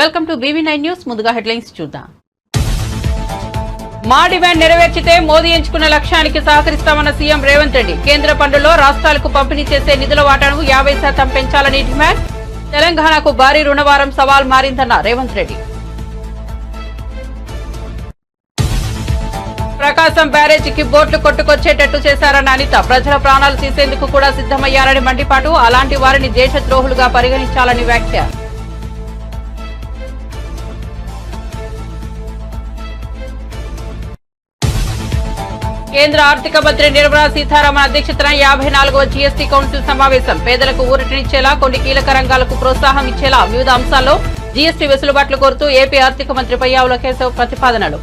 Welcome to BV9 news. ముందుగా headlines చూద్దాం. మా డిమాండ్ నెరవేర్చితే మోదీ ఎంచుకున్న లక్ష్యానికి సహకరిస్తామన్న సీఎం రేవంత్ రెడ్డి. కేంద్ర ఫండ్లలో రాష్ట్రాలకు పంపిణీ చేసే నిధుల వాటాను 50% పెంచాలని డిమాండ్. తెలంగాణకు భారీ రుణభారం సవాల్ మారిందన్న రేవంత్ రెడ్డి. ప్రకాశం బ్యారేజీకి బోట్లు కొట్టుకొచ్చేటట్టు చేశారన్న అనిత. ప్రజల ప్రాణాలు తీసేందుకు కూడా సిద్దమయ్యారని మండిపాటు. అలాంటి వారిని దేశద్రోహులుగా పరిగణించాలని వ్యాఖ్య. కేంద్ర ఆర్థిక మంత్రి నిర్మలా సీతారామన్ అధ్యక్షతన 54వ జీఎస్టీ కౌన్సిల్ సమావేశం. పేదలకు ఊరటనిచ్చేలా, కొన్ని కీలక రంగాలకు ప్రోత్సాహం ఇచ్చేలా వివిధ అంశాల్లో జీఎస్టీ వెసులుబాట్లు కోరుతూ ఏపీ ఆర్థిక మంత్రి పయ్యావుల కేశవ్ ప్రతిపాదనలు.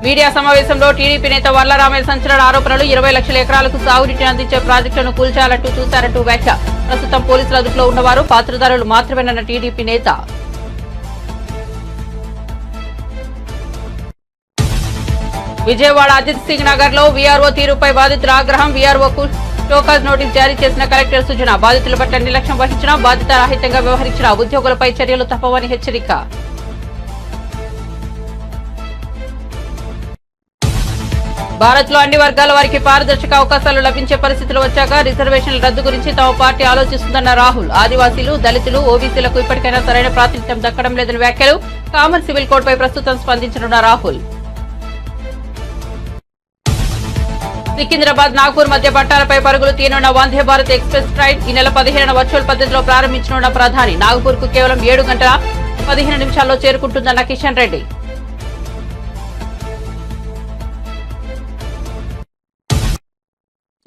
మీడియా సమావేశంలో టీడీపీ నేత వర్లరామయ్య సంచలన ఆరోపణలు. 20 లక్షల ఎకరాలకు సాగునీటిని అందించే ప్రాజెక్టులను కూల్చాలంటూ చూశారంటూ వ్యాఖ్య. ప్రస్తుతం పోలీసుల అదుపులో ఉన్నవారు పాత్రధారులు మాత్రమేనన్న టీడీపీ నేత. విజయవాడ అజిత్ సింగ్ నగర్ లో వీఆర్ఓ తీరుపై బాధితుల ఆగ్రహం. వీఆర్ఓకు షోకాజ్ నోటీస్ జారీ చేసిన కలెక్టర్ సూచన. బాధితుల పట్ల నిర్లక్ష్యం వహించిన, బాధ్యత రాహిత్యంగా వ్యవహరించిన ఉద్యోగులపై చర్యలు తప్పవని హెచ్చరిక. భారత్ లో అన్ని వర్గాల వారికి పారదర్శక అవకాశాలు లభించే పరిస్థితులు వచ్చాక రిజర్వేషన్ల రద్దు గురించి తమ పార్టీ ఆలోచిస్తుందన్న రాహుల్. ఆదివాసీలు, దళితులు, ఓబీసీలకు ఇప్పటికైనా సరైన ప్రాతినిధ్యం దక్కడం లేదని వ్యాఖ్యలు. కామన్ సివిల్ కోడ్ పై ప్రస్తుతం స్పందించనున్న రాహుల్. సికింద్రాబాద్, నాగ్పూర్ మధ్య పట్టాలపై పరుగులు తీయనున్న వందే భారత్ ఎక్స్ప్రెస్ ట్రైన్ ఈ నెల 15న వర్చువల్ పద్ధతిలో ప్రారంభించనున్న ప్రధాని. నాగ్పూర్ కు కేవలం 7 గంటల 15 నిమిషాల్లో చేరుకుంటుందన్న కిషన్ రెడ్డి.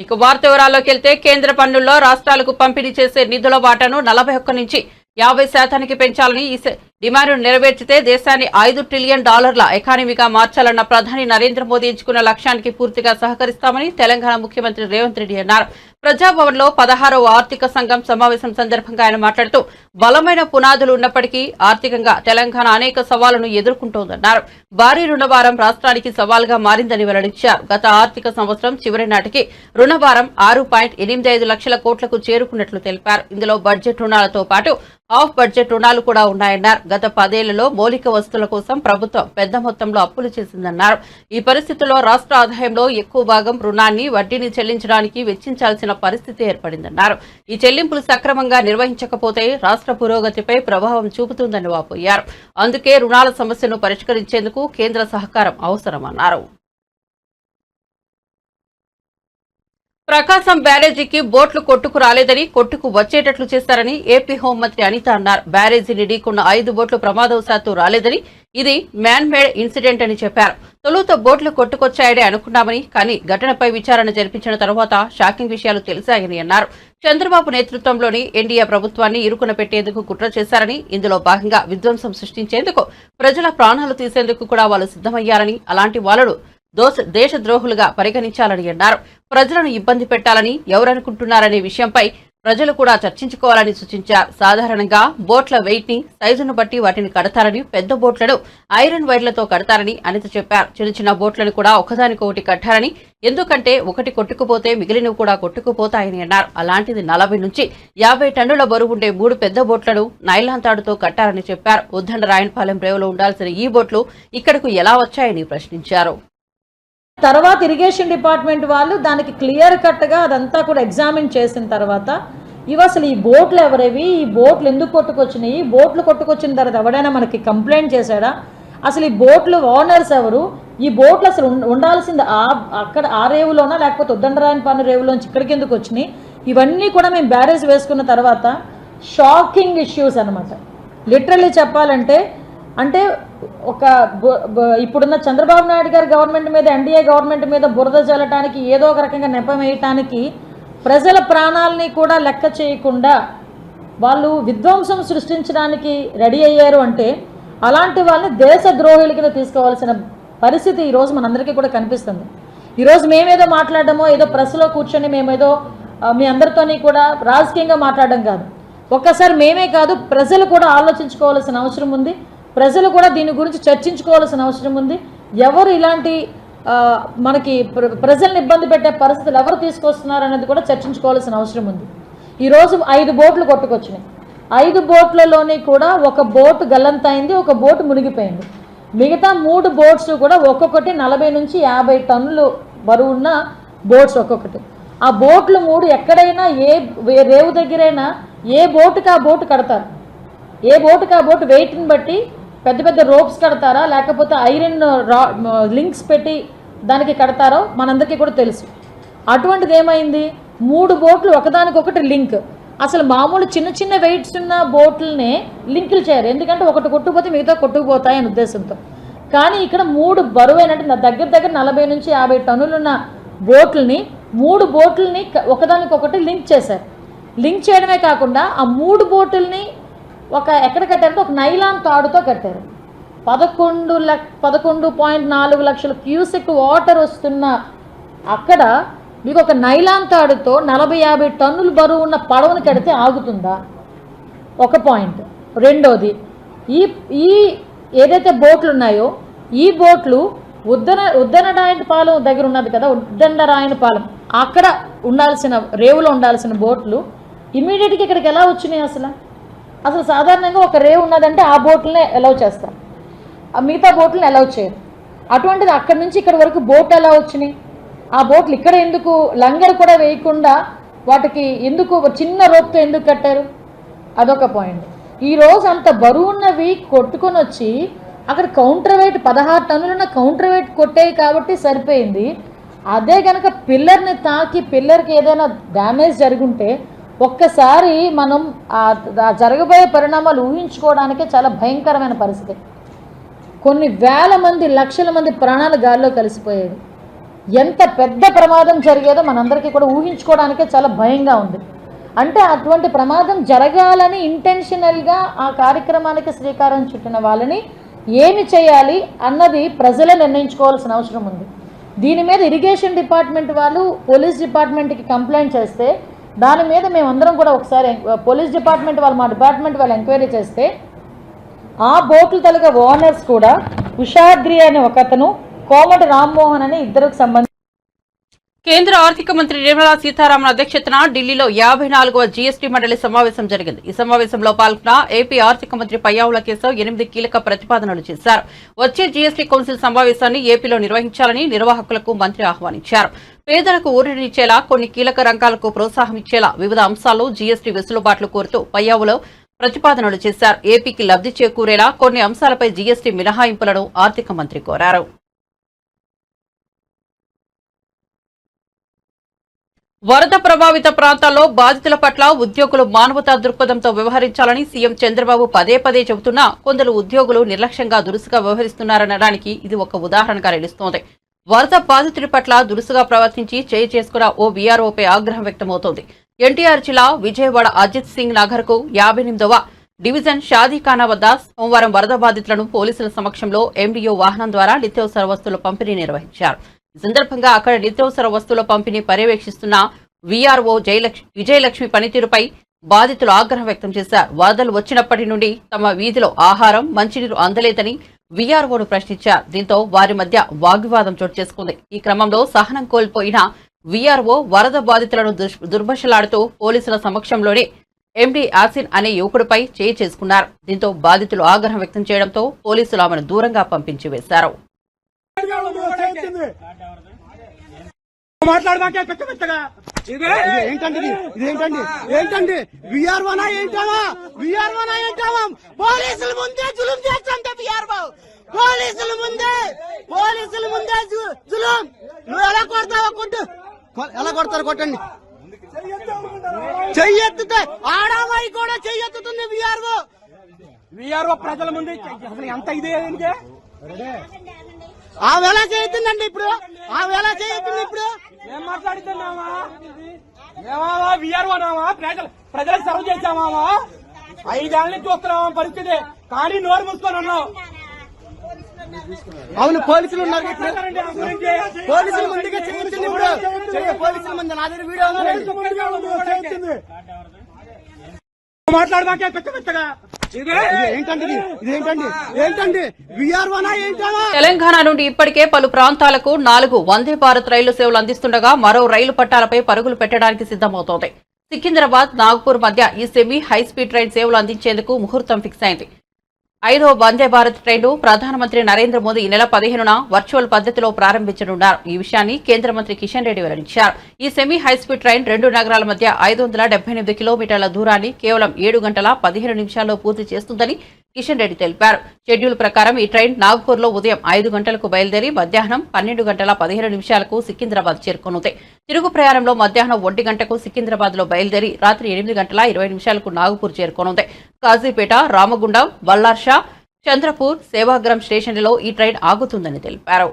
ఇక వార్త వివరాల్లోకి వెళ్తే, కేంద్ర పన్నుల్లో రాష్ట్రాలకు పంపిణీ చేసే నిధుల వాటాను 41 నుంచి 50% పెంచాలని డిమాండ్ను నెరవేర్చితే దేశాన్ని $5 ట్రిలియన్ ఎకానమీగా మార్చాలన్న ప్రధాని నరేంద్ర మోదీ ఎంచుకున్న లక్ష్యానికి పూర్తిగా సహకరిస్తామని తెలంగాణ ముఖ్యమంత్రి రేవంత్ రెడ్డి అన్నారు. ప్రజాభవన్లో 16వ ఆర్థిక సంఘం సమావేశం సందర్భంగా ఆయన మాట్లాడుతూ, బలమైన పునాదులు ఉన్నప్పటికీ ఆర్థికంగా తెలంగాణ అనేక సవాళ్లను ఎదుర్కొంటోందన్నారు. భారీ రుణభారం రాష్ట్రానికి సవాల్గా మారిందని వెల్లడించారు. గత ఆర్థిక సంవత్సరం చివరి నాటికి రుణభారం 6.85 లక్షల కోట్లకు చేరుకున్నట్లు తెలిపారు. ఇందులో బడ్జెట్ రుణాలతో పాటు ఆఫ్ బడ్జెట్ రుణాలు కూడా ఉన్నాయన్నారు. గత 10 ఏళ్లలో మౌలిక వస్తువుల కోసం ప్రభుత్వం పెద్ద మొత్తంలో అప్పులు చేసిందన్నారు. ఈ పరిస్థితుల్లో రాష్ట్ర ఆదాయంలో ఎక్కువ భాగం రుణాన్ని, వడ్డీని చెల్లించడానికి వెచ్చించాల్సిన పరిస్థితి ఏర్పడిందన్నారు. ఈ చెల్లింపులు సక్రమంగా నిర్వహించకపోతే రాష్ట్ర పురోగతిపై ప్రభావం చూపుతుందని వాపోయారు. అందుకే రుణాల సమస్యను పరిష్కరించేందుకు కేంద్ర సహకారం అవసరమన్నారు. ప్రకాశం బ్యారేజీకి బోట్లు కొట్టుకు రాలేదని, కొట్టుకు వచ్చేటట్లు చేశారని ఏపీ హోంమంత్రి అనిత అన్నారు. బ్యారేజీని ఢీకొన్న 5 బోట్లు ప్రమాదవశాత్తు రాలేదని, ఇది మ్యాన్ మేడ్ ఇన్సిడెంట్ అని చెప్పారు. తొలుత బోట్లు కొట్టుకొచ్చాయని అనుకున్నామని, కానీ ఘటనపై విచారణ జరిపించిన తర్వాత షాకింగ్ విషయాలు తెలిసాయని అన్నారు. చంద్రబాబు నేతృత్వంలోని ఎన్డీఏ ప్రభుత్వాన్ని ఇరుకున పెట్టేందుకు కుట్ర చేశారని, ఇందులో భాగంగా విధ్వంసం సృష్టించేందుకు, ప్రజల ప్రాణాలు తీసేందుకు కూడా వాళ్ళు సిద్దమయ్యారని, అలాంటి వాళ్లను దేశద్రోహులుగా పరిగణించాలని అన్నారు. ప్రజలను ఇబ్బంది పెట్టాలని ఎవరనుకుంటున్నారనే విషయంపై ప్రజలు కూడా చర్చించుకోవాలని సూచించారు. సాధారణంగా బోట్ల వెయిట్ ని, సైజును బట్టి వాటిని కడతారని, పెద్ద బోట్లను ఐరన్ వైర్లతో కడతారని అనిత చెప్పారు. చిన్న చిన్న బోట్లను కూడా ఒకదానికొకటి కట్టారని, ఎందుకంటే ఒకటి కొట్టుకుపోతే మిగిలినవి కూడా కొట్టుకుపోతాయని అన్నారు. అలాంటిది 40 నుంచి 50 టన్నుల బరువుండే 3 పెద్ద బోట్లను నైలాన్ తాడుతో కట్టారని చెప్పారు. ఉద్దండ రాయనపాలెం రేవులో ఉండాల్సిన ఈ బోట్లు ఇక్కడకు ఎలా వచ్చాయని ప్రశ్నించారు. తర్వాత ఇరిగేషన్ డిపార్ట్మెంట్ వాళ్ళు దానికి క్లియర్ కట్గా అదంతా కూడా ఎగ్జామిన్ చేసిన తర్వాత, ఇవి అసలు ఈ బోట్లు ఎవరేవి, ఈ బోట్లు ఎందుకు కొట్టుకొచ్చినాయి, బోట్లు కొట్టుకొచ్చిన తర్వాత ఎవడైనా మనకి కంప్లైంట్ చేశాడా, అసలు ఈ బోట్లు ఓనర్స్ ఎవరు, ఈ బోట్లు అసలు ఉండాల్సింది అక్కడ ఆ రేవులోనా లేకపోతే ఉద్దండరాయనపాలెం రేవులోంచి ఇక్కడికి ఎందుకు వచ్చినాయి, ఇవన్నీ కూడా మేము బ్యారేజ్ వేసుకున్న తర్వాత షాకింగ్ ఇష్యూస్ అనమాట. లిటరల్లీ చెప్పాలంటే, అంటే ఇప్పుడున్న చంద్రబాబు నాయుడు గారి గవర్నమెంట్ మీద, ఎన్డీఏ గవర్నమెంట్ మీద బురద జల్లటానికి, ఏదో ఒక రకంగా నెపం వేయటానికి, ప్రజల ప్రాణాలని కూడా లెక్క చేయకుండా వాళ్ళు విధ్వంసం సృష్టించడానికి రెడీ అయ్యారు. అంటే అలాంటి వాళ్ళని దేశద్రోహుల కింద తీసుకోవాల్సిన పరిస్థితి ఈరోజు మనందరికీ కూడా కనిపిస్తుంది. ఈరోజు మేమేదో మాట్లాడడమో, ఏదో ప్రెస్లో కూర్చొని మేమేదో మీ అందరితోని కూడా రాజకీయంగా మాట్లాడడం కాదు. ఒక్కసారి మేమే కాదు, ప్రజలు కూడా ఆలోచించుకోవాల్సిన అవసరం ఉంది. ప్రజలు కూడా దీని గురించి చర్చించుకోవాల్సిన అవసరం ఉంది. ఎవరు ఇలాంటి మనకి ప్రజల్ని ఇబ్బంది పెట్టే పరిస్థితులు ఎవరు తీసుకొస్తున్నారు అనేది కూడా చర్చించుకోవాల్సిన అవసరం ఉంది. ఈరోజు 5 బోట్లు కొట్టుకొచ్చినాయి. 5 బోట్లలోని కూడా ఒక బోటు గల్లంతైంది, ఒక బోటు మునిగిపోయింది. మిగతా 3 బోట్స్ కూడా ఒక్కొక్కటి 40 నుంచి 50 టన్నులు బరువున్న బోట్స్ ఒక్కొక్కటి. ఆ బోట్లు 3 ఎక్కడైనా ఏ రేవు దగ్గరైనా ఏ బోటుకి ఆ బోటు కడతారు, ఏ బోటుకి ఆ బోటు వెయిట్ని బట్టి పెద్ద పెద్ద రోప్స్ కడతారా లేకపోతే ఐరన్ లింక్స్ పెట్టి దానికి కడతారో మనందరికీ కూడా తెలుసు. అటువంటిది ఏమైంది, 3 బోట్లు ఒకదానికొకటి లింక్. అసలు మామూలు చిన్న చిన్న వెయిట్స్ ఉన్న బోట్లనే లింకులు చేయరు, ఎందుకంటే ఒకటి కొట్టుకుపోతే మిగతా కొట్టుకుపోతాయి అనే ఉద్దేశంతో. కానీ ఇక్కడ 3 బరువైనట్టు దగ్గర 40 నుంచి 50 టన్నులున్న బోట్లని 3 బోట్లని ఒకదానికొకటి లింక్ చేశారు. లింక్ చేయడమే కాకుండా ఆ 3 బోటుల్ని ఎక్కడ కట్టారంటే ఒక నైలాన్ తాడుతో కట్టారు. 11.4 లక్షల క్యూసెక్ వాటర్ వస్తున్న అక్కడ మీకు ఒక నైలాన్ తాడుతో 40-50 టన్నులు బరువు ఉన్న పడవను కడితే ఆగుతుందా? ఒక పాయింట్. రెండోది, ఈ ఏదైతే బోట్లు ఉన్నాయో ఈ బోట్లు ఉద్దనరాయనపాలెం దగ్గర ఉన్నది కదా, ఉద్దండరాయనపాలెం, అక్కడ ఉండాల్సిన రేవులో ఉండాల్సిన బోట్లు ఇమీడియట్గా ఇక్కడికి ఎలా వచ్చినాయి? అసలు సాధారణంగా ఒక రేవు ఉన్నదంటే ఆ బోట్లనే అలౌ చేస్తారు, ఆ మిగతా బోట్లను అలౌ చేయరు. అటువంటిది అక్కడి నుంచి ఇక్కడ వరకు బోట్ ఎలా వచ్చినాయి? ఆ బోట్లు ఇక్కడ ఎందుకు లంగర్ కూడా వేయకుండా వాటికి ఎందుకు చిన్న రోప్తో ఎందుకు కట్టారు? అదొక పాయింట్. ఈరోజు అంత బరువున్నవి కొట్టుకొని వచ్చి అక్కడ కౌంటర్ వెయిట్ 16 టన్నులున్న కౌంటర్ వెయిట్ కొట్టేవి కాబట్టి సరిపోయింది. అదే కనుక పిల్లర్ని తాకి పిల్లర్కి ఏదైనా డ్యామేజ్ జరుగుంటే ఒక్కసారి మనం జరగబోయే పరిణామాలు ఊహించుకోవడానికే చాలా భయంకరమైన పరిస్థితి. కొన్ని వేల మంది లక్షల మంది ప్రాణాలు గాల్లో కలిసిపోయేది. ఎంత పెద్ద ప్రమాదం జరిగేదో మనందరికీ కూడా ఊహించుకోవడానికే చాలా భయంగా ఉంది. అంటే అటువంటి ప్రమాదం జరగాలని ఇంటెన్షనల్గా ఆ కార్యక్రమానికి శ్రీకారం చుట్టిన వాళ్ళని ఏమి చేయాలి అన్నది ప్రజలే నిర్ణయించుకోవాల్సిన అవసరం ఉంది. దీని మీద ఇరిగేషన్ డిపార్ట్మెంట్ వాళ్ళు పోలీస్ డిపార్ట్మెంట్కి కంప్లైంట్ చేస్తే దాని మీద మేమందరం కూడా ఒకసారి పోలీస్ డిపార్ట్మెంట్ వాళ్ళు మా డిపార్ట్మెంట్ వాళ్ళు ఎంక్వైరీ చేస్తే ఆ బోట్ల తలుగా ఓనర్స్ కూడా ఉషాద్రి అనే ఒకతను, కోమటి రామ్మోహన్ అనే ఇద్దరికి సంబంధించి. కేంద్ర ఆర్థిక మంత్రి నిర్మలా సీతారామన్ అధ్యక్షతన ఢిల్లీలో 54వ జీఎస్టీ మండలి సమావేశం జరిగింది. ఈ సమావేశంలో పాల్గొన్న ఏపీ ఆర్థిక మంత్రి పయ్యావుల కేశవ్ 8 కీలక ప్రతిపాదనలు చేశారు. వచ్చే జీఎస్టీ కౌన్సిల్ సమావేశాన్ని ఏపీలో నిర్వహించాలని నిర్వాహకులకు మంత్రి ఆహ్వానించారు. పేదలకు ఊరటనిచ్చేలా కొన్ని కీలక రంగాలకు ప్రోత్సాహం ఇచ్చేలా వివిధ అంశాల్లో జీఎస్టీ వెసులుబాట్లు కోరుతూ పయ్యావులో ప్రతిపాదనలు చేశారు. ఏపీకి లబ్ధి చేకూరేలా కొన్ని అంశాలపై జీఎస్టీ మినహాయింపులను ఆర్థిక మంత్రి కోరారు. వరద ప్రభావిత ప్రాంతాల్లో బాధితుల పట్ల ఉద్యోగులు మానవతా దృక్పథంతో వ్యవహరించాలని సీఎం చంద్రబాబు పదే చెబుతున్నా కొందరు ఉద్యోగులు నిర్లక్ష్యంగా దురుసుగా వ్యవహరిస్తున్నారనడానికి ఇది ఒక ఉదాహరణగా నిలుస్తోంది. వరద బాధితుడి పట్ల దురుసుగా ప్రవర్తించి చేయి చేసుకున్న ఓ వీఆర్ఓపై ఆగ్రహం వ్యక్తమవుతోంది. ఎన్టీఆర్ జిల్లా విజయవాడ అజిత్ సింగ్ నగర్ కు 58వ డివిజన్ షాదీఖానా వద్ద సోమవారం వరద బాధితులను పోలీసుల సమక్షంలో ఎండీఓ వాహనం ద్వారా నిత్యావసర వస్తువుల పంపిణీ నిర్వహించారు. ఈ సందర్భంగా అక్కడ నిత్యావసర వస్తువుల పంపిణీ పర్యవేక్షిస్తున్న వీఆర్ఓ విజయలక్ష్మి పనితీరుపై బాధితులు ఆగ్రహం వ్యక్తం చేశారు. వరదలు వచ్చినప్పటి నుండి తమ వీధిలో ఆహారం, మంచినీరు అందలేదని వీఆర్ఓను ప్రశ్నించారు. దీంతో వారి మధ్య వాగ్వివాదం చోటు చేసుకుంది. ఈ క్రమంలో సహనం కోల్పోయిన వీఆర్ఓ వరద బాధితులను దుర్భషలాడుతూ పోలీసుల సమక్షంలోనే ఎండీ యాసిన్ అనే యువకుడిపై చేయి చేసుకున్నారు. దీంతో బాధితులు ఆగ్రహం వ్యక్తం చేయడంతో పోలీసులు ఆమెను దూరంగా పంపించి వేశారు. ఏంటండి విఆర్ఓనా ఏంటావా పోలీసుల ముందే జులుం చేస్తాంటే పోలీసుల ముందే జులుం. నువ్వు ఎలా కొడతావా? ఎలా కొడతారు? కొట్టండి. చెయ్యెత్తుతే ఆడామాయి కూడా చెయ్యెత్తుతుంది విఆర్ఓ ప్రజల ముందే. అసలు ఎంత ఇదే ఆమె ఎలా చేయుతుందండి ఇప్పుడు? ఆమె ఎలా చేయుతుంది ఇప్పుడు? ఏం మాట్లాడుతున్నావా? ఏమావా విఆర్ఓనావా? ప్రజలకు సర్వ్ చేసామావా? 5 ఏళ్ళ నుంచి చూస్తున్నావా పరిస్థితి, కానీ నోరు మూసుకొని ఉన్నావు. అవును, పోలీసులు ఉన్నారు. పోలీసుల ముందుగా చేయించింది ఇప్పుడు. పోలీసుల ముందు నా దగ్గర వీడియో మాట్లాడదాకే పెద్దగా. తెలంగాణ నుండి ఇప్పటికే పలు ప్రాంతాలకు 4 వందే భారత్ రైలు సేవలు అందిస్తుండగా మరో రైలు పట్టాలపై పరుగులు పెట్టడానికి సిద్దమవుతోంది. సికింద్రాబాద్ నాగ్పూర్ మధ్య ఈ సెమీ హైస్పీడ్ ట్రైన్ సేవలు అందించేందుకు ముహూర్తం ఫిక్స్ అయింది. 5వ వందే భారత్ ట్రైన్ను ప్రధానమంత్రి నరేంద్ర మోదీ ఈ నెల 15న వర్చువల్ పద్ధతిలో ప్రారంభించనున్నారు. ఈ విషయాన్ని కేంద్ర మంత్రి కిషన్ రెడ్డి వెల్లడించారు. ఈ సెమీ హైస్పీడ్ ట్రైన్ 2 నగరాల మధ్య 578 కిలోమీటర్ల దూరాన్ని కేవలం 7 గంటల 15 నిమిషాల్లో పూర్తి చేస్తుందని కిషన్ రెడ్డి తెలిపారు. షెడ్యూల్ ప్రకారం ఈ ట్రైన్ నాగ్పూర్లో ఉదయం 5 గంటలకు బయలుదేరి మధ్యాహ్నం 12 గంటల 15 నిమిషాలకు సికింద్రాబాద్ చేరుకోనుంది. తిరుగు ప్రయాణంలో మధ్యాహ్నం 1 గంటకు సికింద్రాబాద్ లో బయలుదేరి రాత్రి 8 గంటల 20 నిమిషాలకు నాగపూర్ చేరుకోనుంది. కాజీపేట, రామగుండం, బల్లార్షా, చంద్రపూర్, సేవాగ్రం స్టేషన్లలో ఈ ట్రైన్ ఆగుతుందని తెలిపారు.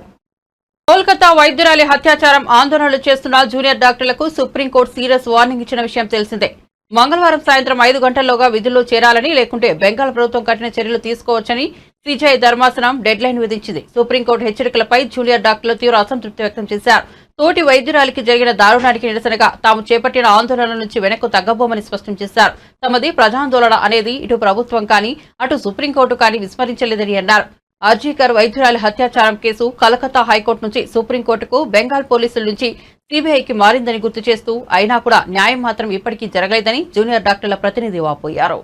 కోల్కతా వైద్యురాలి అత్యాచారం ఆందోళనలు చేస్తున్న జూనియర్ డాక్టర్లకు సుప్రీంకోర్టు సీరియస్ వార్నింగ్ ఇచ్చిన విషయం తెలిసిందే. మంగళవారం సాయంత్రం 5 గంటల్లోగా విధుల్లో చేరాలని, లేకుంటే బెంగాల్ ప్రభుత్వం కఠిన చర్యలు తీసుకోవచ్చని సిజేఐ ధర్మాసనం డెడ్ లైన్ విధించింది. సుప్రీంకోర్టు హెచ్చరికలపై జూనియర్ డాక్టర్లు తీవ్ర అసంతృప్తి వ్యక్తం చేశారు. తోటి వైద్యురాలికి జరిగిన దారుణానికి నిరసనగా తాము చేపట్టిన ఆందోళన నుంచి వెనక్కు తగ్గబోమని స్పష్టం చేశారు. తమది ప్రజాందోళన అనేది ఇటు ప్రభుత్వం కానీ అటు సుప్రీంకోర్టు కానీ విస్మరించలేదని అన్నారు. అర్జీకర్ వైద్యురాలి అత్యాచారం కేసు కలకత్తా హైకోర్టు నుంచి సుప్రీంకోర్టుకు, బెంగాల్ పోలీసుల నుంచి సీబీఐకి మారిందని గుర్తు చేస్తూ అయినా కూడా న్యాయం మాత్రం ఇప్పటికీ జరగలేదని జూనియర్ డాక్టర్ల ప్రతినిధి వాపోయారు.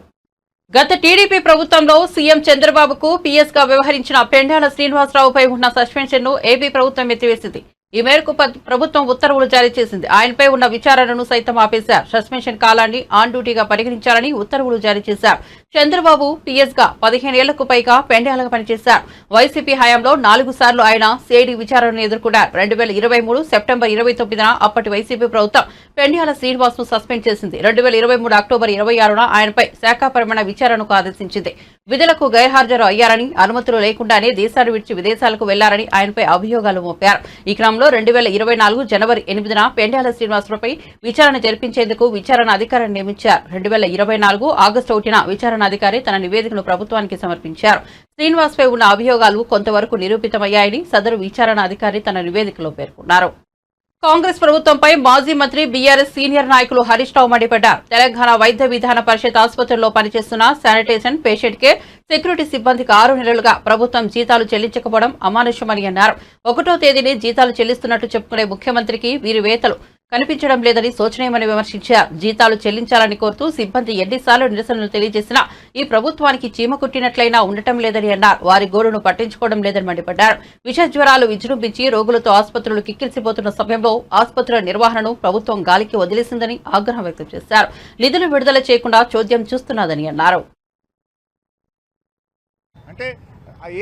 గత టీడీపీ ప్రభుత్వంలో సీఎం చంద్రబాబుకు పీఎస్ గా వ్యవహరించిన పెండాల శ్రీనివాసరావుపై ఉన్న సస్పెన్షన్ ను ఏపీ ప్రభుత్వం ఎత్తివేసింది. ఈ మేరకు ప్రభుత్వం ఉత్తర్వులు జారీ చేసింది. ఆయనపై ఉన్న విచారణను సైతం ఆపేశారు. సస్పెన్షన్ కాలాన్ని ఆన్ డ్యూటీగా పరిగణించాలని ఉత్తర్వులు జారీ చేశారు. చంద్రబాబు పీఎస్ గా 15 ఏళ్లకు పైగా పెండ్యాలుగా పనిచేశారు. వైసీపీ హయాంలో 4 సార్లు ఆయన సిఐడి విచారణను ఎదుర్కొన్నారు. 2023 సెప్టెంబర్ 29న అప్పటి వైసీపీ ప్రభుత్వం పెండ్యాల శ్రీనివాస్ ను సస్పెండ్ చేసింది. 2023 అక్టోబర్ 26న ఆయనపై శాఖాపరమైన విచారణకు ఆదేశించింది. విధులకు గైర్హాజరు అయ్యారని, అనుమతులు లేకుండానే దేశాన్ని విడిచి విదేశాలకు వెళ్లారని ఆయనపై అభియోగాలు మోపారు. ఈ క్రమంలో 2024 జనవరి 8న పెండ్యాల శ్రీనివాసరావుపై విచారణ జరిపించేందుకు విచారణ అధికారిని నియమించారు. 2024 ఆగస్టు 1న విచారణ అధికారి తన నివేదికను ప్రభుత్వానికి సమర్పించారు. శ్రీనివాస్ పై ఉన్న అభియోగాలు కొంతవరకు నిరూపితమయ్యాయని సదరు విచారణ అధికారి తన నివేదికలో పేర్కొన్నారు. కాంగ్రెస్ ప్రభుత్వంపై మాజీ మంత్రి బీఆర్ఎస్ సీనియర్ నాయకులు హరీష్ రావు మండిపడ్డారు. తెలంగాణ వైద్య విధాన పరిషత్ ఆసుపత్రుల్లో పనిచేస్తున్న శానిటేషన్, పేషెంట్ కేర్, సెక్యూరిటీ సిబ్బందికి 6 నెలలుగా ప్రభుత్వం జీతాలు చెల్లించకపోవడం అమానుషమని అన్నారు. 1వ తేదీని జీతాలు చెల్లిస్తున్నట్టు చెప్పుకునే ముఖ్యమంత్రికి వీరి వేతలు కనిపించడం లేదని శోచనీయమని విమర్శించారు. జీతాలు చెల్లించాలని కోరుతూ సిబ్బంది ఎన్నిసార్లు నిరసనలు తెలియజేసినా ఈ ప్రభుత్వానికి చీమ కుట్టినట్లయినా ఉండటం లేదని అన్నారు. వారి గోడును పట్టించుకోవడం లేదని మండిపడ్డారు. విష జ్వరాలు విజృంభించి రోగులతో ఆసుపత్రులు కిక్కిరిసిపోతున్న సమయంలో ఆసుపత్రుల నిర్వహణను ప్రభుత్వం గాలికి వదిలేసిందని ఆగ్రహం వ్యక్తం చేశారు. నిధులు విడుదల చేయకుండా చోద్యం చూస్తున్నదని అన్నారు. అంటే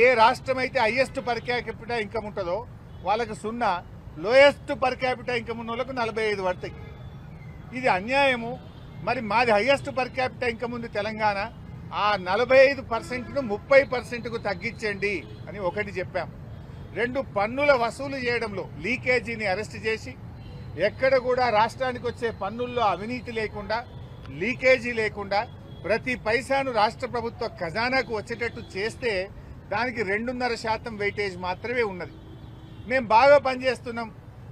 ఏ రాష్ట్రం అయితే హైయెస్ట్ పర్ క్యాపిటల్ ఇన్కమ్ ఉంటుందో వాళ్ళకి 0, లోయెస్ట్ పర్ క్యాపిటల్ ఇన్కమ్ ఉన్న వాళ్ళకు 45 పడతాయి. ఇది అన్యాయము. మరి మాది హైయెస్ట్ పర్ క్యాపిటల్ ఇన్కమ్ ఉంది తెలంగాణ, ఆ 45%ను 30%కు తగ్గించండి అని ఒకటి చెప్పాం. 2 పన్నుల వసూలు చేయడంలో లీకేజీని అరెస్ట్ చేసి ఎక్కడ కూడా రాష్ట్రానికి వచ్చే పన్నుల్లో అవినీతి లేకుండా, లీకేజీ లేకుండా ప్రతి పైసాను రాష్ట్ర ప్రభుత్వ ఖజానాకు వచ్చేటట్టు చేస్తే దానికి 2.5% వెయిటేజ్ మాత్రమే ఉన్నది. మేము బాగా పనిచేస్తున్నాం.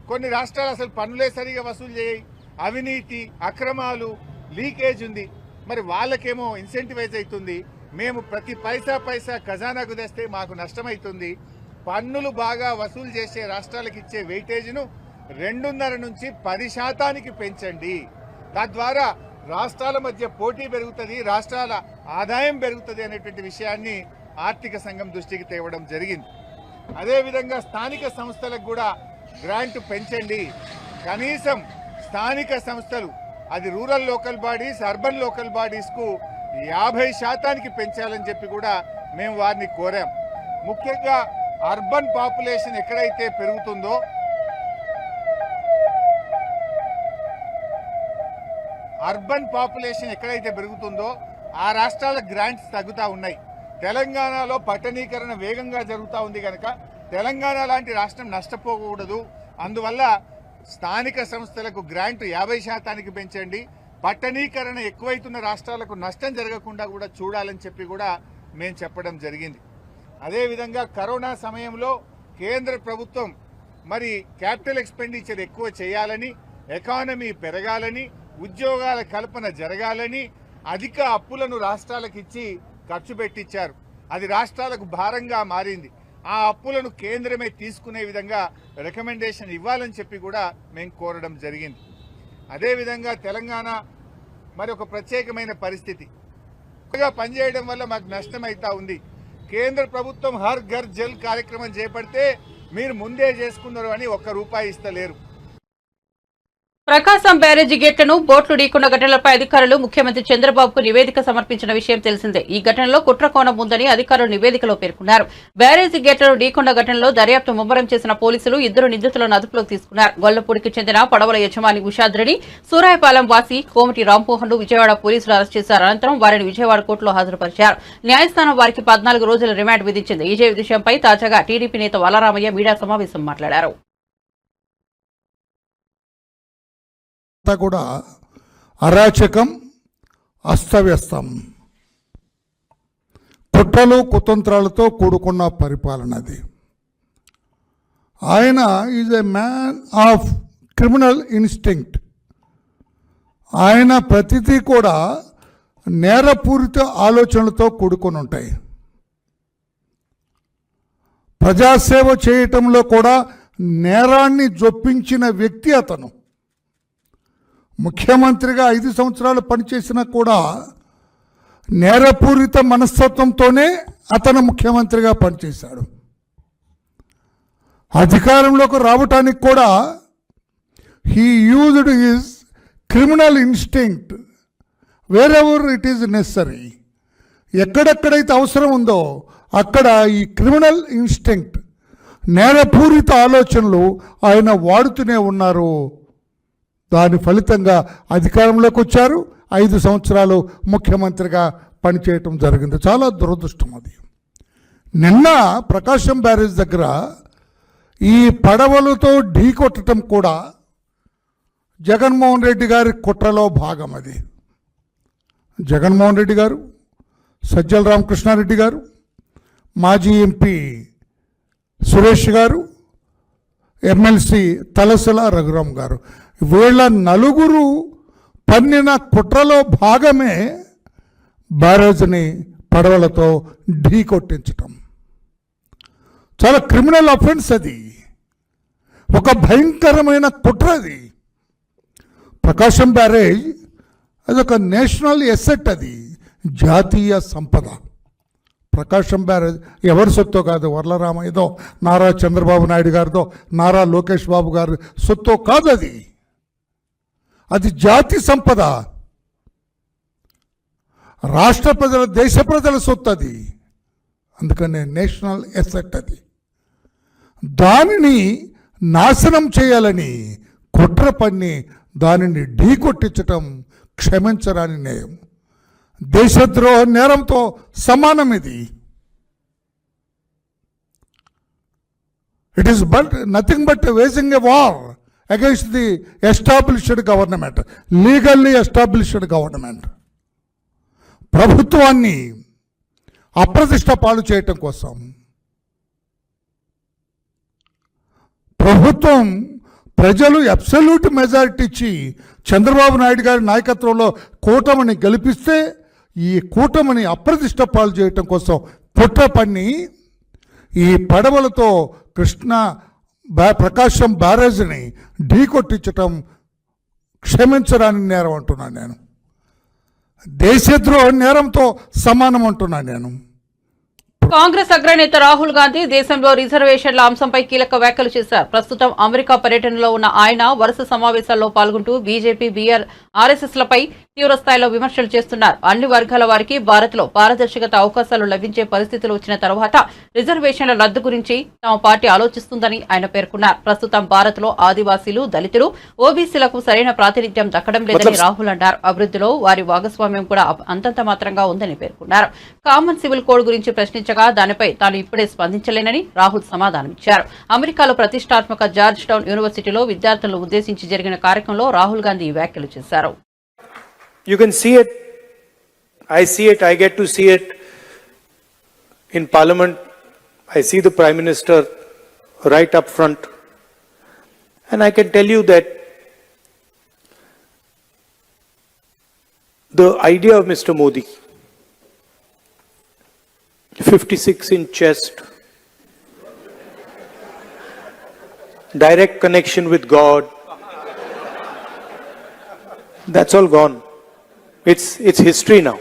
కొన్ని రాష్ట్రాలు అసలు పన్నులే సరిగా వసూలు చేయి, అవినీతి, అక్రమాలు, లీకేజ్ ఉంది. మరి వాళ్ళకేమో ఇన్సెంటివైజ్ అవుతుంది. మేము ప్రతి పైసా ఖజానాకు తెస్తే మాకు నష్టమవుతుంది. పన్నులు బాగా వసూలు చేసే రాష్ట్రాలకు ఇచ్చే వెయిటేజ్ను 2.5 నుంచి 10% పెంచండి. తద్వారా రాష్ట్రాల మధ్య పోటీ పెరుగుతుంది, రాష్ట్రాల ఆదాయం పెరుగుతుంది అనేటువంటి విషయాన్ని ఆర్థిక సంఘం దృష్టికి తేవడం జరిగింది. అదేవిధంగా స్థానిక సంస్థలకు కూడా గ్రాంట్ పెంచండి. కనీసం స్థానిక సంస్థలు, అది rural local bodies, urban local బాడీస్కు 50% పెంచాలని చెప్పి కూడా మేము వారిని కోరాం. ముఖ్యంగా అర్బన్ పాపులేషన్ ఎక్కడైతే పెరుగుతుందో ఆ రాష్ట్రాల గ్రాంట్స్ తగ్గుతూ ఉన్నాయి. తెలంగాణలో పట్టణీకరణ వేగంగా జరుగుతూ ఉంది కనుక తెలంగాణ లాంటి రాష్ట్రం నష్టపోకూడదు. అందువల్ల స్థానిక సంస్థలకు గ్రాంట్ 50% పెంచండి. పట్టణీకరణ ఎక్కువైతున్న రాష్ట్రాలకు నష్టం జరగకుండా కూడా చూడాలని చెప్పి కూడా మేము చెప్పడం జరిగింది. అదేవిధంగా కరోనా సమయంలో కేంద్ర ప్రభుత్వం మరి క్యాపిటల్ ఎక్స్పెండిచర్ ఎక్కువ చేయాలని, ఎకానమీ పెరగాలని, ఉద్యోగాల కల్పన జరగాలని అధిక అప్పులను రాష్ట్రాలకు ఇచ్చి ఖర్చు పెట్టించారు. అది రాష్ట్రాలకు భారంగా మారింది. ఆ అప్పులను కేంద్రమే తీసుకునే విధంగా రికమెండేషన్ ఇవ్వాలని చెప్పి కూడా మేము కోరడం జరిగింది. అదేవిధంగా తెలంగాణ మరి ఒక ప్రత్యేకమైన పరిస్థితి పనిచేయడం వల్ల మాకు నష్టం అవుతా ఉంది. కేంద్ర ప్రభుత్వం హర్ ఘర్ జల్ కార్యక్రమం చేపడితే మీరు ముందే చేసుకున్నారు అని ₹1 ఇస్తలేరు. ప్రకాశం బ్యారేజీ గేట్లను బోట్లు ఢీకొన్న ఘటనలపై అధికారులు ముఖ్యమంత్రి చంద్రబాబుకు నివేదిక సమర్పించిన విషయం తెలిసిందే. ఈ ఘటనలో కుట్రకోణం ఉందని అధికారులు నివేదికలో పేర్కొన్నారు. బ్యారేజీ గేట్లను ఢీకొన్న ఘటనలో దర్యాప్తు ముమ్మరం చేసిన పోలీసులు 2 నిందితులను అదుపులోకి తీసుకున్నారు. గొల్లపూడికి చెందిన పడవల యజమాని ఉషాద్రిని, సూరాయపాలెం వాసి కోమటి రాంమోహన్ ను విజయవాడ పోలీసులు అరెస్ట్ చేశారు. అనంతరం వారిని విజయవాడ కోర్టులో హాజరుపరిచారు. న్యాయస్థానం వారికి 14 రోజుల రిమాండ్ విధించింది. ఇదే విషయంపై తాజాగా టీడీపీ నేత వలరామయ్య మీడియా సమావేశం మాట్లాడారు. కూడా అరాచకం, అస్తవ్యస్తం, కుట్రలు కుతంత్రాలతో కూడుకున్న పరిపాలన అది. ఆయన is a man of criminal instinct. ఆయన ప్రతిదీ కూడా నేరపూరిత ఆలోచనలతో కూడుకొని ఉంటాయి. ప్రజాసేవ చేయటంలో కూడా నేరాన్ని జొప్పించిన వ్యక్తి అతను. ముఖ్యమంత్రిగా 5 సంవత్సరాలు పనిచేసినా కూడా నేరపూరిత మనస్తత్వంతోనే అతను ముఖ్యమంత్రిగా పనిచేశాడు. అధికారంలోకి రావటానికి కూడా he used his criminal instinct wear ever it is necessary. ఎక్కడెక్కడైతే అవసరం ఉందో అక్కడ ఈ క్రిమినల్ ఇన్స్టింక్ట్, నేరపూరిత ఆలోచనలు ఆయన వాడుతూనే ఉన్నారు. దాని ఫలితంగా అధికారంలోకి వచ్చారు. 5 సంవత్సరాలు ముఖ్యమంత్రిగా పనిచేయటం జరిగింది. చాలా దురదృష్టం అది. నిన్న ప్రకాశం బ్యారేజ్ దగ్గర ఈ పడవలతో ఢీకొట్టడం కూడా జగన్మోహన్ రెడ్డి గారి కుట్రలో భాగం. అది జగన్మోహన్ రెడ్డి గారు, సజ్జల రామకృష్ణారెడ్డి గారు, మాజీ ఎంపీ సురేష్ గారు, ఎమ్మెల్సీ తలసల రఘురామ్ గారు, వీళ్ళ నలుగురు పన్నిన కుట్రలో భాగమే బ్యారేజ్ని పడవలతో ఢీకొట్టించటం. చాలా క్రిమినల్ అఫెన్స్ అది. ఒక భయంకరమైన కుట్ర అది. ప్రకాశం బ్యారేజ్ అదొక నేషనల్ ఎసెట్, అది జాతీయ సంపద. ప్రకాశం బ్యారేజ్ ఎవరి సొత్తో కాదు, వరలరామయ్యదో, నారా చంద్రబాబు నాయుడు గారిదో, నారా లోకేష్ బాబు గారి సొత్తో కాదు. అది జాతి సంపద, రాష్ట్ర ప్రజల, దేశ ప్రజల సొత్తు అది. అందుకనే నేషనల్ ఎసెట్ అది. దానిని నాశనం చేయాలని కుట్ర పన్ని దానిని ఢీకొట్టించటం క్షమించరాని నేరం. దేశద్రోహ నేరంతో సమానం ఇది. It is but nothing but waging a war against the established government, legally established government. ప్రభుత్వాన్ని అప్రతిష్ట పాలు చేయటం కోసం ప్రభుత్వం, ప్రజలు అబ్సల్యూట్ మెజారిటీ ఇచ్చి చంద్రబాబు నాయుడు గారి నాయకత్వంలో కూటమిని గెలిపిస్తే ఈ కూటమిని అప్రతిష్ట పాలు చేయటం కోసం కుట్ర పన్ని ఈ పడవలతో ప్రకాశం బ్యారేజ్ని ఢీకొట్టించటం క్షమించరాని నేరం అంటున్నాను నేను. దేశద్రోహ నేరంతో సమానం అంటున్నాను నేను. కాంగ్రెస్ అగ్రనేత రాహుల్ గాంధీ దేశంలో రిజర్వేషన్ల అంశంపై కీలక వ్యాఖ్యలు చేశారు. ప్రస్తుతం అమెరికా పర్యటనలో ఉన్న ఆయన వరుస సమావేశాల్లో పాల్గొంటూ బీజేపీ, ఆర్ఎస్ఎస్ లపై తీవ్రస్థాయిలో విమర్శలు చేస్తున్నారు. అన్ని వర్గాల వారికి భారత్ లో పారదర్శకత, అవకాశాలు లభించే పరిస్థితులు వచ్చిన తర్వాత రిజర్వేషన్ల రద్దు గురించి తమ పార్టీ ఆలోచిస్తుందని ఆయన పేర్కొన్నారు. ప్రస్తుతం భారత్ లో ఆదివాసీలు, దళితులు, ఓబీసీలకు సరైన ప్రాతినిధ్యం దక్కడం లేదని రాహుల్ అన్నారు. అభివృద్ధిలో వారి భాగస్వామ్యం కూడా అంతంత మాత్రంగా ఉందని పేర్కొన్నారు. కామన్ సివిల్ కోడ్ గురించి ప్రశ్నించగా దానిపై తాను ఇప్పుడే స్పందించలేనని రాహుల్ సమాధానమిచ్చారు. అమెరికాలో ప్రతిష్టాత్మక జార్జ్ టౌన్ యూనివర్సిటీలో విద్యార్థులను ఉద్దేశించి జరిగిన కార్యక్రమంలో రాహుల్ గాంధీ ఈ వ్యాఖ్యలు చేశారు. You can see it. I see it. I get to see it in Parliament. I see the Prime Minister right up front. And I can tell you that the idea of Mr. Modi, 56-inch chest, direct connection with God, that's all gone. It's history now.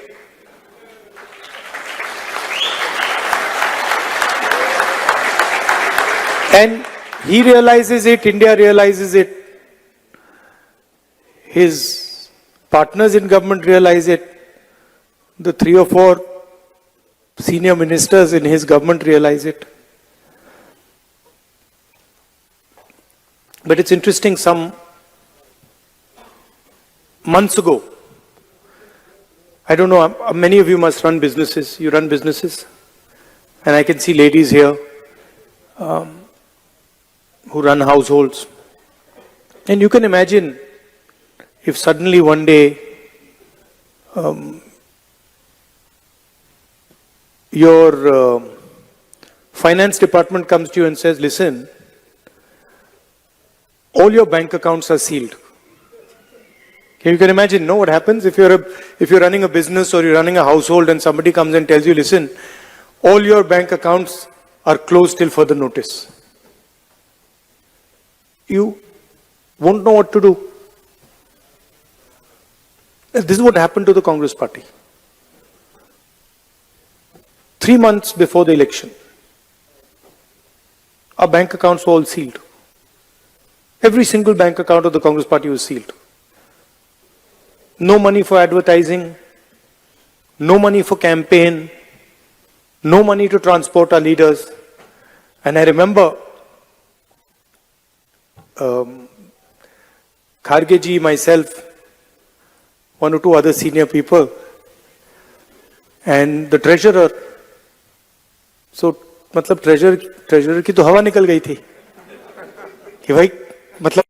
And he realizes it, India realizes it, his partners in government realize it, the 3 or 4 senior ministers in his government realize it. But it's interesting, some months ago, I don't know, many of you must run businesses, you run businesses, and I can see ladies here who run households. And you can imagine if suddenly one day your finance department comes to you and says, listen, all your bank accounts are sealed. You can imagine, no, what happens if you're running a business or you're running a household and somebody comes and tells you, listen, all your bank accounts are closed till further notice. You won't know what to do. This is what happened to the Congress party. 3 months before the election, our bank accounts were all sealed. Every single bank account of the Congress party was sealed. No money for advertising, no money for campaign, no money to transport our leaders. And I remember Kharge ji, myself, 1 or 2 other senior people, and the treasurer. So, मतलब treasurer की तो हवा निकल गई थी कि भाई मतलब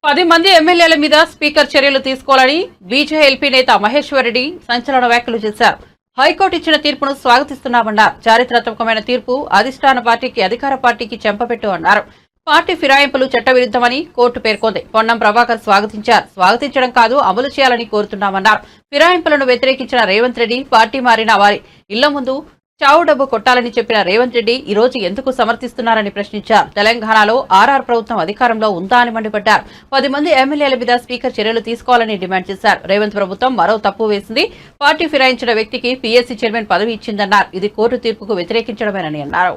10 మంది ఎమ్మెల్యేల మీద స్పీకర్ చర్యలు తీసుకోవాలని బీజేఎల్పీ నేత మహేశ్వర్ రెడ్డి సంచలన వ్యాఖ్యలు చేశారు. హైకోర్టు ఇచ్చిన తీర్పును స్వాగతిస్తున్నామన్నారు. చారిత్రాత్మకమైన తీర్పు అధిష్టాన పార్టీకి అధికార పార్టీకి చెంపపెట్టు అన్నారు. పార్టీ ఫిరాయింపులు చట్టవిరుద్ధమని కోర్టు పేర్కొంది. పొన్నం ప్రభాకర్ స్వాగతించారు. స్వాగతించడం కాదు, అమలు చేయాలని కోరుతున్నామన్నారు. ఫిరాయింపులను వ్యతిరేకించిన రేవంత్ రెడ్డి పార్టీ మారిన వారి ఇళ్ల ముందు చావు డబ్బు కొట్టాలని చెప్పిన రేవంత్ రెడ్డి ఈ రోజు ఎందుకు సమర్థిస్తున్నారని ప్రశ్నించారు. తెలంగాణలో ఆర్ఆర్ ప్రభుత్వం అధికారంలో ఉందా అని మండిపడ్డారు. 10 మంది ఎమ్మెల్యేల మీద స్పీకర్ చర్యలు తీసుకోవాలని డిమాండ్ చేశారు. రేవంత్ ప్రభుత్వం మరో తప్పు వేసింది. పార్టీ ఫిరాయించిన వ్యక్తికి పీఎస్సీ చైర్మన్ పదవి ఇచ్చిందన్నారు. ఇది కోర్టు తీర్పుకు వ్యతిరేకించడమేనని అన్నారు.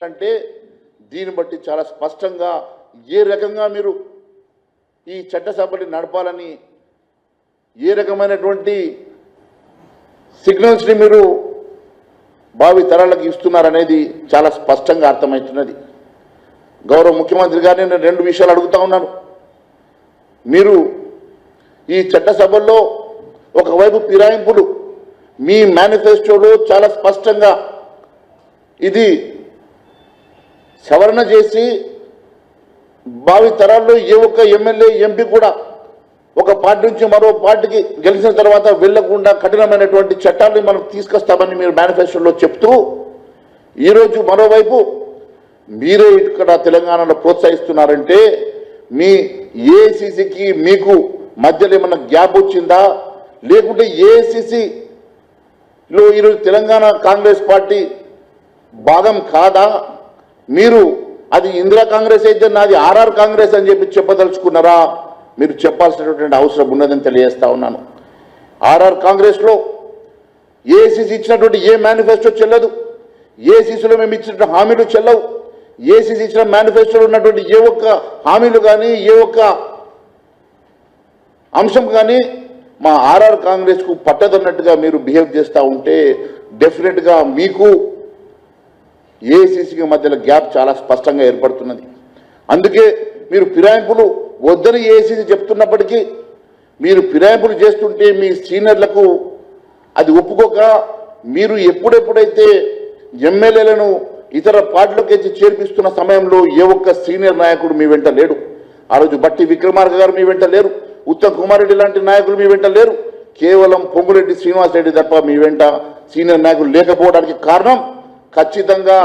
అంటే దీన్ని బట్టి చాలా స్పష్టంగా ఏ రకంగా మీరు ఈ చట్టసభని నడపాలని, ఏ రకమైనటువంటి సిగ్నల్స్ని మీరు భావి తరాలకు ఇస్తున్నారనేది చాలా స్పష్టంగా అర్థమవుతున్నది. గౌరవ ముఖ్యమంత్రి గారిని నేను 2 విషయాలు అడుగుతా ఉన్నాను. మీరు ఈ చట్టసభల్లో ఒకవైపు ఫిరాయింపులు, మీ మేనిఫెస్టోలో చాలా స్పష్టంగా ఇది సవరణ చేసి భావి తరాల్లో ఏ ఒక్క ఎమ్మెల్యే ఎంపీ కూడా ఒక పార్టీ నుంచి మరో పార్టీకి గెలిచిన తర్వాత వెళ్లకుండా కఠినమైనటువంటి చట్టాలను మనం తీసుకొస్తామని మీరు మేనిఫెస్టోలో చెప్తూ, ఈరోజు మరోవైపు మీరే ఇక్కడ తెలంగాణలో ప్రోత్సహిస్తున్నారంటే మీ ఏఐసిసికి మీకు మధ్యలో ఏమన్నా గ్యాప్ వచ్చిందా, లేకుంటే ఏఐసిసిలో ఈరోజు తెలంగాణ కాంగ్రెస్ పార్టీ భాగం కాదా? మీరు అది ఇందిరా కాంగ్రెస్ అయితే నాది ఆర్ఆర్ కాంగ్రెస్ అని చెప్పదలుచుకున్నారా? మీరు చెప్పాల్సినటువంటి అవసరం ఉన్నదని తెలియజేస్తా ఉన్నాను. ఆర్ఆర్ కాంగ్రెస్లో ఏఐసిసి ఇచ్చినటువంటి ఏ మేనిఫెస్టో చెల్లదు, ఏఐసిసిలో మేము ఇచ్చినటువంటి హామీలు చెల్లవు. ఏఐసిసి ఇచ్చిన మేనిఫెస్టోలో ఉన్నటువంటి ఏ ఒక్క హామీలు కానీ ఏ ఒక్క అంశం కానీ మా ఆర్ఆర్ కాంగ్రెస్కు పట్టదన్నట్టుగా మీరు బిహేవ్ చేస్తూ ఉంటే డెఫినెట్గా మీకు ఏఐసిసికి మధ్యలో గ్యాప్ చాలా స్పష్టంగా ఏర్పడుతున్నది. అందుకే మీరు ఫిరాయింపులు వద్దని ఏఐసిసి చెప్తున్నప్పటికీ మీరు ఫిరాయింపులు చేస్తుంటే మీ సీనియర్లకు అది ఒప్పుకోక మీరు ఎప్పుడెప్పుడైతే ఎమ్మెల్యేలను ఇతర పార్టీలకు చేర్పిస్తున్న సమయంలో ఏ ఒక్క సీనియర్ నాయకుడు మీ వెంట లేడు. ఆ రోజు బట్టి విక్రమార్క గారు మీ వెంట లేరు, ఉత్తమ్ కుమార్ రెడ్డి లాంటి నాయకులు మీ వెంట లేరు. కేవలం పొంగురెడ్డి శ్రీనివాసరెడ్డి తప్ప మీ వెంట సీనియర్ నాయకులు లేకపోవడానికి కారణం ఖచ్చితంగా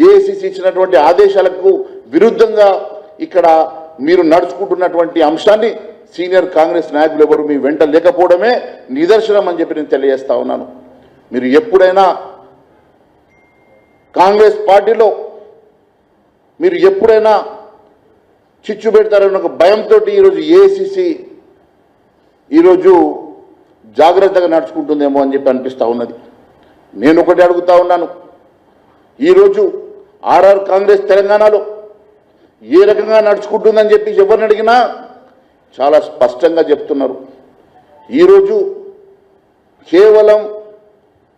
ఏఐసిసి ఇచ్చినటువంటి ఆదేశాలకు విరుద్ధంగా ఇక్కడ మీరు నడుచుకుంటున్నటువంటి అంశాన్ని సీనియర్ కాంగ్రెస్ నాయకులు ఎవరు మీ వెంట లేకపోవడమే నిదర్శనం అని చెప్పి నేను తెలియజేస్తా ఉన్నాను. మీరు ఎప్పుడైనా కాంగ్రెస్ పార్టీలో మీరు ఎప్పుడైనా చిచ్చు పెడతారన్న ఒక భయంతో ఈరోజు ఏఐసిసి ఈరోజు జాగ్రత్తగా నడుచుకుంటుందేమో అని చెప్పి అనిపిస్తూ ఉన్నది. నేను ఒకటి అడుగుతా ఉన్నాను, ఈరోజు ఆర్ఆర్ కాంగ్రెస్ తెలంగాణలో ఏ రకంగా నడుచుకుంటుందని చెప్పి ఎవరిని అడిగినా చాలా స్పష్టంగా చెప్తున్నారు. ఈరోజు కేవలం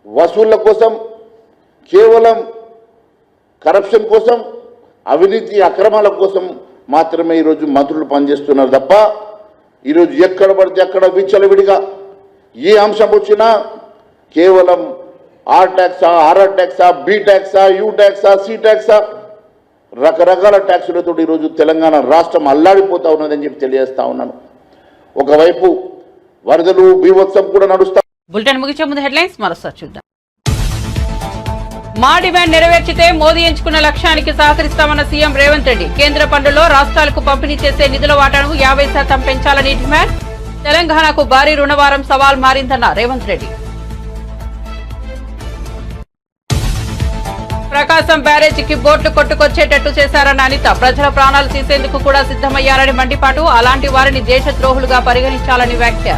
వసూళ్ల కోసం, కేవలం కరప్షన్ కోసం, అవినీతి అక్రమాల కోసం మాత్రమే ఈరోజు మంత్రులు పనిచేస్తున్నారు తప్ప ఈరోజు ఎక్కడ పడితే అక్కడ విచ్చలవిడిగా ఏ అంశం వచ్చినా కేవలం ఆర్ ట్యాక్సా, ఆర్ఆర్ ట్యాక్సా, బి ట్యాక్సా, యూ ట్యాక్సా, సి ట్యాక్సా, రకరకాల ట్యాక్సులతో ఈరోజు తెలంగాణ రాష్ట్రం అల్లాడిపోతా ఉన్నదని చెప్పి తెలియజేస్తా ఉన్నాను. ఒకవైపు వరదలు, బీభత్సం కూడా నడుస్తా. బులెటిన్ ముగించే ముందు హెడ్లైన్స్ మరోసారి చూద్దాం. మా డిమాండ్ నెరవేర్చితే మోదీ ఎంచుకున్న లక్ష్యానికి సహకరిస్తామన్న సీఎం రేవంత్ రెడ్డి. కేంద్ర పన్నుల్లో రాష్ట్రాలకు పంపిణీ చేసే నిధుల వాటాను 50% పెంచాలని డిమాండ్. తెలంగాణకు భారీ రుణభారం సవాల్ మారిందన్న రేవంత్ రెడ్డి. ప్రకాశం బ్యారేజీకి బోట్లు కొట్టుకొచ్చేటట్టు చేశారన్న అనిత. ప్రజల ప్రాణాలు తీసేందుకు కూడా సిద్దమయ్యారని మండిపాటు. అలాంటి వారిని దేశద్రోహులుగా పరిగణించాలని వ్యాఖ్య.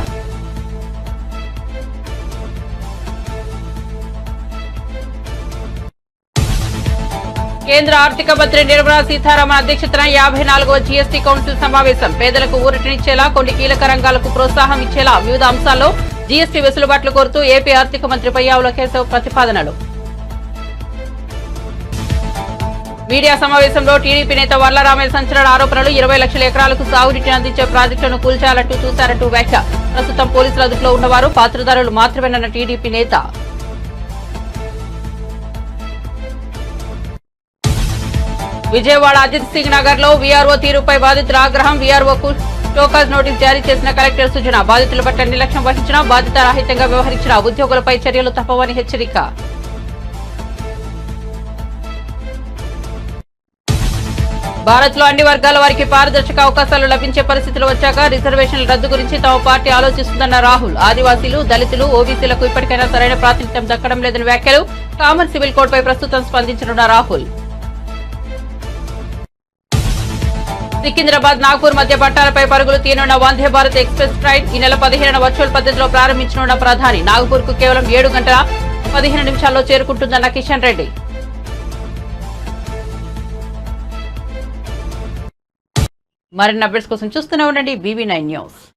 కేంద్ర ఆర్థిక మంత్రి నిర్మలా సీతారామన్ అధ్యక్షతన 54వ జీఎస్టీ కౌన్సిల్ సమావేశం. పేదలకు ఊరటనిచ్చేలా, కొన్ని కీలక రంగాలకు ప్రోత్సాహం ఇచ్చేలా వివిధ అంశాల్లో జీఎస్టీ వెసులుబాట్లు కోరుతూ ఏపీ ఆర్థిక మంత్రి పయ్యావుల కేశవ్ ప్రతిపాదనలు. మీడియా సమావేశంలో టీడీపీ నేత వర్లరామయ్య సంచలన ఆరోపణలు. 20 లక్షల ఎకరాలకు సాగునీటిని అందించే ప్రాజెక్టులను కూల్చాలంటూ చూశారంటూ వ్యాఖ్య. ప్రస్తుతం పోలీసుల అదుపులో ఉన్నవారు పాత్రధారులు మాత్రమేనన్న టీడీపీ నేత. విజయవాడ అజిత్ సింగ్ నగర్ లో వీఆర్ఓ తీరుపై బాధితుల ఆగ్రహం. వీఆర్ఓకు టోకాజ్ నోటీస్ జారీ చేసిన కలెక్టర్ సుజన. బాధితుల పట్ల నిర్లక్ష్యం వహించిన, బాధ్యతారాహిత్యంగా వ్యవహరించిన ఉద్యోగులపై చర్యలు తప్పవని హెచ్చరిక. భారత్ లో అన్ని వర్గాల వారికి పారదర్శక అవకాశాలు లభించే పరిస్థితులు వచ్చాక రిజర్వేషన్ల రద్దు గురించి తమ పార్టీ ఆలోచిస్తుందన్న రాహుల్. ఆదివాసీలు, దళితులు, ఓబీసీలకు ఇప్పటికైనా సరైన ప్రాతినిధ్యం దక్కడం లేదని వ్యాఖ్యలు. కామన్ సివిల్ కోడ్ పై ప్రస్తుతం స్పందించనున్న రాహుల్. సికింద్రాబాద్, నాగ్పూర్ మధ్య పట్టాలపై పరుగులు తీయనున్న వందే భారత్ ఎక్స్ప్రెస్ ట్రైన్ ఈ నెల 15న వర్చువల్ పద్ధతిలో ప్రారంభించనున్న ప్రధాని. నాగ్పూర్ కు కేవలం 7 గంటల 15 నిమిషాల్లో చేరుకుంటుందన్న కిషన్ రెడ్డి. మరిన్ని అప్డేట్స్ కోసం చూస్తూనే ఉండండి BB9 న్యూస్.